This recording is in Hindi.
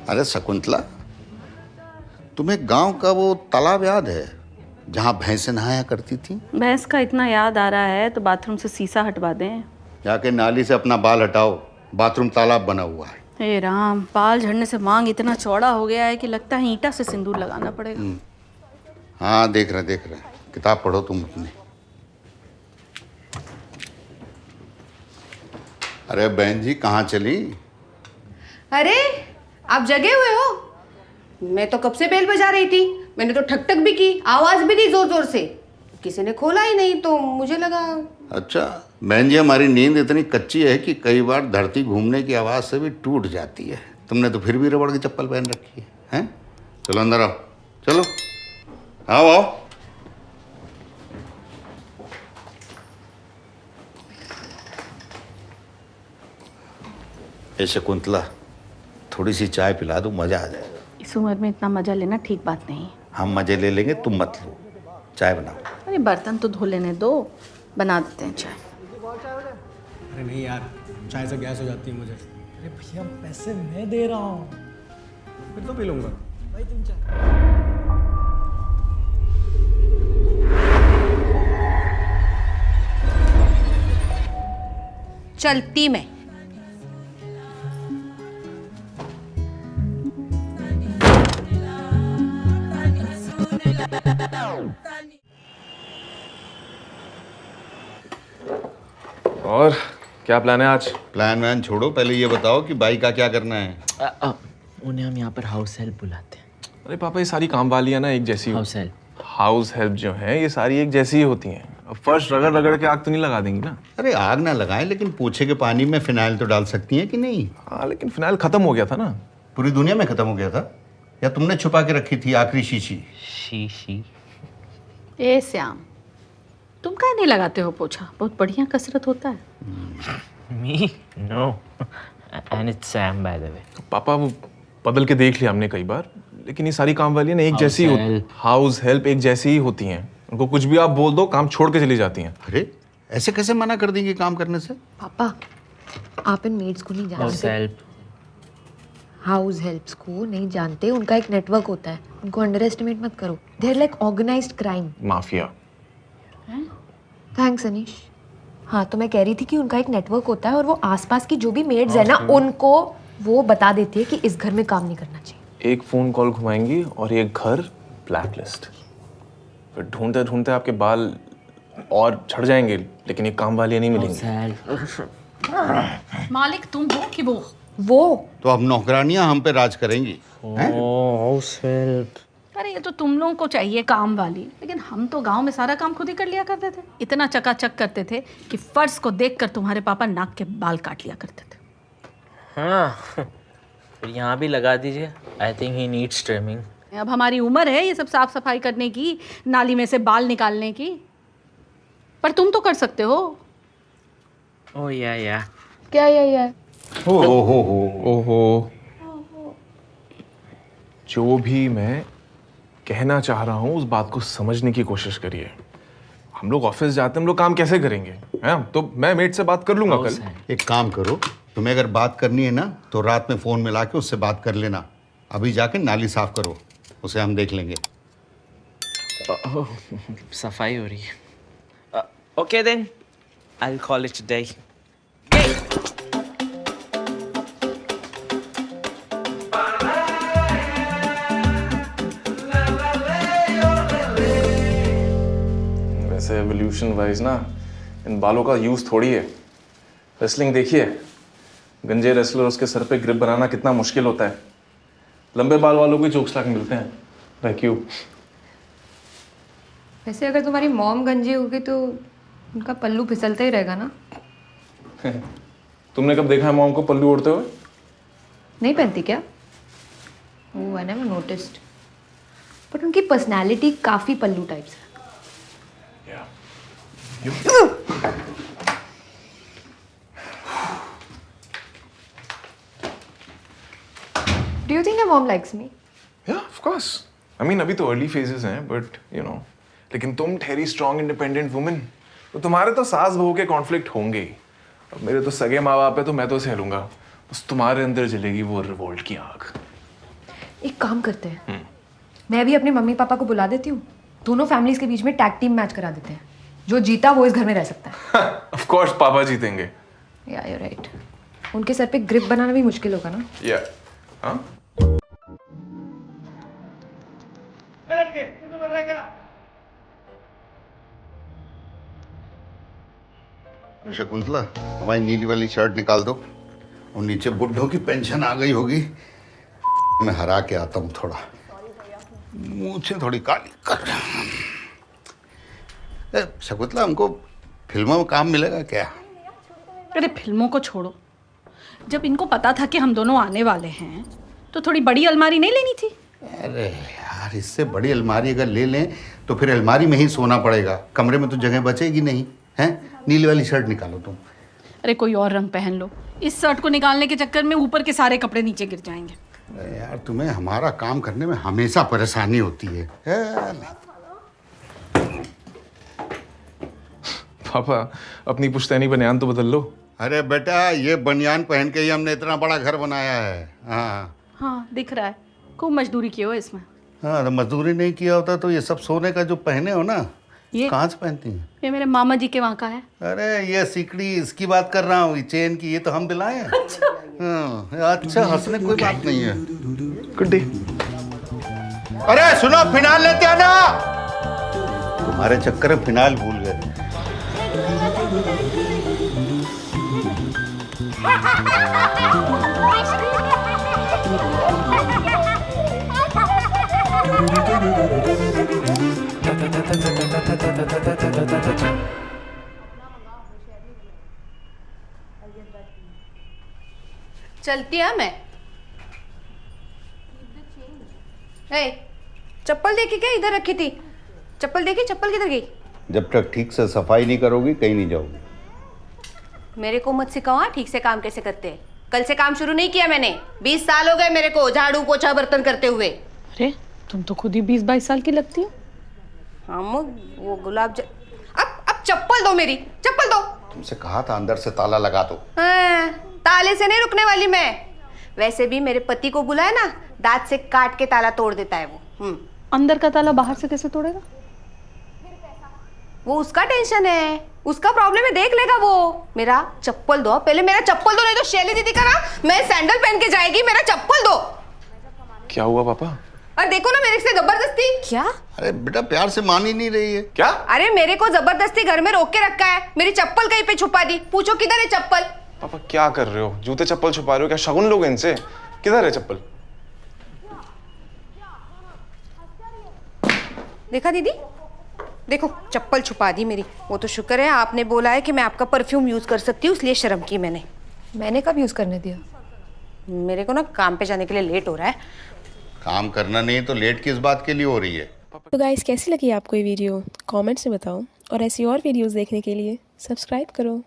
अरे शकुंतला, तुम्हें गांव का वो तालाब याद है जहां भैंसें नहाया करती थी? भैंस का इतना याद आ रहा है तो बाथरूम से शीशा हटवा दें। जाके नाली से अपना बाल हटाओ, बाथरूम तालाब बना हुआ है। हे राम, बाल झड़ने से मांग इतना चौड़ा हो गया है कि लगता है ईंटा से सिंदूर लगाना पड़ेगा। हाँ, देख रहे किताब पढ़ो तुम अपनी। अरे बहन जी, कहाँ चली? अरे आप जगे हुए हो? मैं तो कब से बेल बजा रही थी। मैंने तो ठक ठक भी की, आवाज भी दी जोर जोर से, किसी ने खोला ही नहीं तो मुझे लगा। अच्छा बहन जी, हमारी नींद इतनी कच्ची है कि कई बार धरती घूमने की आवाज़ से भी टूट जाती है। तुमने तो फिर भी रबड़ की चप्पल पहन रखी है, हैं? चलो अंदर आओ, चलो आओ आओ। ए शकुंतला, थोड़ी सी चाय पिला दो, मजा आ जाएगा। इस उम्र में इतना मजा लेना ठीक बात नहीं। हम मजे ले लेंगे, तुम मत लो। चाय बनाओ। अरे बर्तन तो धो लेने दो, बना देते हैं चाय। अरे नहीं यार, चाय से गैस हो जाती है मुझे। अरे भैया पैसे मैं दे रहा हूँ। फिर तो पी लूंगा। भाई तुम चाय। चलती मैं। और क्या प्लान है आज? प्लान वैन छोड़ो, पहले ये बताओ कि बाई का क्या करना है। उन्हें हम यहाँ पर हाउस हेल्प बुलाते हैं। अरे पापा, ये सारी काम वालियाँ ना एक जैसी हाउस हेल्प जो है ये सारी एक जैसी ही होती हैं। अब फर्श रगड़ रगड़ के आग तो नहीं लगा देंगी ना। अरे आग ना लगाएं, लेकिन पूछे के पानी में फिनाइल तो डाल सकती हैं कि नहीं? हाँ, लेकिन फिनाइल खत्म हो गया था ना। पूरी दुनिया में खत्म हो गया था, या तुमने छुपा के रखी थी आखिरी शीशी? शीशी। ए श्याम, तुम काहे नहीं लगाते हो पोछा? बहुत बढ़िया कसरत होता है। Me know, and it's Sam by the way. पापा वो बदल के देख लिया हमने कई बार, लेकिन ये सारी काम वालियाँ ना एक जैसी होती, हाउस हेल्प एक जैसी ही होती हैं। उनको कुछ भी आप बोल दो, काम छोड़ के चली जाती हैं। अरे ऐसे कैसे मना कर देंगे काम करने से? पापा, आप इन मेड्स को नहीं जानते। हाउस हेल्प्स को नहीं जानते। उनका एक नेटवर्क होता है, उनको अंडर एस्टिमेट मत करो। They are like organized crime, mafia. Thanks Anish. हाँ, तो मैं कह रही थी कि उनका एक नेटवर्क होता है और वो आसपास की जो भी मेड्स है ना, उनको वो बता देती है कि इस घर में काम नहीं करना चाहिए। एक फोन कॉल घुमाएंगी और एक घर ब्लैक लिस्ट। फिर ढूंढते ढूंढते आपके बाल और झड़ जाएंगे, लेकिन ये काम वालियाँ नहीं मिलेंगी। मालिक तुम हो कि वो तो अब नौकरानियां हम पे राज करेंगी। House help. अरे ये तो तुम लोगों को चाहिए काम वाली, लेकिन हम तो गांव में सारा काम खुद ही कर लिया करते थे। इतना चकाचक करते थे कि फर्श को देखकर तुम्हारे पापा नाक के बाल काट लिया करते थे। हाँ, फिर यहाँ भी लगा दीजिए। I think he needs trimming. अब हमारी उम्र है ये सब साफ सफाई करने की, नाली में से बाल निकालने की, पर तुम तो कर सकते हो। ओह या क्या या ओहो, जो भी मैं कहना चाह रहा हूँ उस बात को समझने की कोशिश करिए। हम लोग ऑफिस जाते हैं, हम लोग काम कैसे करेंगे? हैं? तो मैं मेट से बात कर लूंगा कल। एक काम करो, तुम्हें अगर बात करनी है ना तो रात में फोन मिला के उससे बात कर लेना। अभी जाके नाली साफ करो, उसे हम देख लेंगे। सफाई हो रही है। Okay then, I will call it today. वैसे एवोल्यूशन वाइज ना इन बालों का यूज थोड़ी है। रेसलिंग देखिए, गंजे रेसलर, उसके सर पे ग्रिप बनाना कितना मुश्किल होता है। लंबे बाल वालों को ही चोक्स लाके मिलते हैं। Like you. वैसे अगर तुम्हारी मॉम गंजी होगी तो उनका पल्लू फिसलता ही रहेगा ना। तुमने कब देखा है मॉम को पल्लू ओढ़ते हुए? नहीं पहनती क्या? वो आई नेवर नोटिस्ड, बट उनकी पर्सनालिटी काफी पल्लू टाइप्स है। Do you think your mom likes me? Yeah, of course. I mean, अभी तो अर्ली फेजेस हैं, बट यू नो, लेकिन तुम ठहरी स्ट्रॉन्ग इंडिपेंडेंट वुमेन, तो तुम्हारे तो सास बहू के कॉन्फ्लिक्ट होंगे ही। अब मेरे तो सगे माँ बाप है तो मैं तो सह लूंगा, बस तुम्हारे अंदर जलेगी वो रिवोल्ट की आग। एक काम करते हैं, मैं भी अपने मम्मी पापा को बुला देती हूँ, दोनों फैमिलीज के बीच में टैग टीम मैच करा देते हैं, जो जीता वो इस घर में रह सकता है। ऑफ कोर्स पापा जीतेंगे। या यू राइट, उनके सर पे ग्रिप बनाना भी मुश्किल होगा ना। या हाँ शकुंतला, हमारी नीली वाली शर्ट निकाल दो और नीचे बुड्ढों की पेंशन आ गई होगी, मैं हरा के आता हूँ थोड़ा, मूछें थोड़ी काली कर। शकुंतला, हमको फिल्मों में काम मिलेगा क्या? अरे फिल्मों को छोड़ो, जब इनको पता था कि हम दोनों आने वाले हैं तो थोड़ी बड़ी अलमारी नहीं लेनी थी? अरे यार, इससे बड़ी अलमारी अगर ले लें तो फिर अलमारी में ही सोना पड़ेगा, कमरे में तो जगह बचेगी नहीं। हैं? नीली वाली शर्ट निकालो तुम। अरे कोई और रंग पहन लो, इस शर्ट को निकालने के चक्कर में ऊपर के सारे कपड़े नीचे गिर जाएंगे। अरे यार, तुम्हें हमारा काम करने में हमेशा परेशानी होती है। पापा, अपनी पुश्तैनी बनियान तो बदल लो। अरे बेटा, ये बनियान पहन के ही हमने इतना बड़ा घर बनाया है। हाँ हाँ, दिख रहा है, खूब मजदूरी की हो इसमें। हाँ, तो मजदूरी नहीं किया होता तो ये सब सोने का जो पहने हो ना, ये कहाँ से पहनती हैं? ये मेरे मामा जी के वहाँ का है। अरे ये सिकड़ी इसकी बात कर रहा हूँ, ये चेन की, ये तो हम दिलाए हैं। हाँ, अच्छा, हंसने कोई बात नहीं है। Good day. अरे सुनो, फिनाइल लेते आना। तुम्हारे चक्कर में फिनाइल भूल गए। चलती है मैं। चप्पल देखी क्या इधर रखी थी? चप्पल देखी, चप्पल किधर गई? जब तक ठीक से सफाई नहीं करोगी कहीं नहीं जाओगी। मेरे को मत सिखाओ ठीक से काम कैसे करते हैं। कल से काम शुरू नहीं किया मैंने, 20 साल हो गए मेरे को झाड़ू पोछा बर्तन करते हुए। अरे तुम तो खुद ही 20-22 साल की लगती हो। हम वो अब चप्पल दो, मेरी चप्पल दो। तुमसे कहा था अंदर से ताला लगा दो। हाँ, ताले से नहीं रुकने वाली मैं। वैसे भी मेरे पति को बुलाए ना, दांत से काट के ताला तोड़ देता है वो। अंदर का ताला बाहर से कैसे तोड़ेगा? वो उसका टेंशन है, उसका प्रॉब्लम है, देख लेगा वो। मेरा चप्पल दो, पहले मेरा चप्पल दो, नहीं तो शैली दीदी का ना मैं सैंडल पहन के जाएगी। मेरा चप्पल दो। क्या हुआ पापा? और देखो ना मेरे से जबरदस्ती। क्या? अरे बेटा, प्यार से मान ही नहीं रही है। क्या? अरे मेरे को जबरदस्ती घर में रोक के रखा है, मेरी चप्पल कहीं पे छुपा दी। पूछो किधर है चप्पल? पापा क्या कर रहे हो? जूते चप्पल छुपा रहे हो क्या? शगुन लोग इनसे। किधर है चप्पल? देखा दीदी, देखो चप्पल छुपा दी मेरी। वो तो शुक्र है आपने बोला है कि मैं आपका परफ्यूम यूज कर सकती हूँ, इसलिए शर्म की मैंने। मैंने कब यूज करने दिया? मेरे को ना काम पे जाने के लिए लेट हो रहा है। काम करना नहीं तो लेट किस बात के लिए हो रही है? तो गाइस, कैसी लगी आपको ये वीडियो? कमेंट्स में बताओ, और ऐसी और वीडियोस देखने के लिए सब्सक्राइब करो।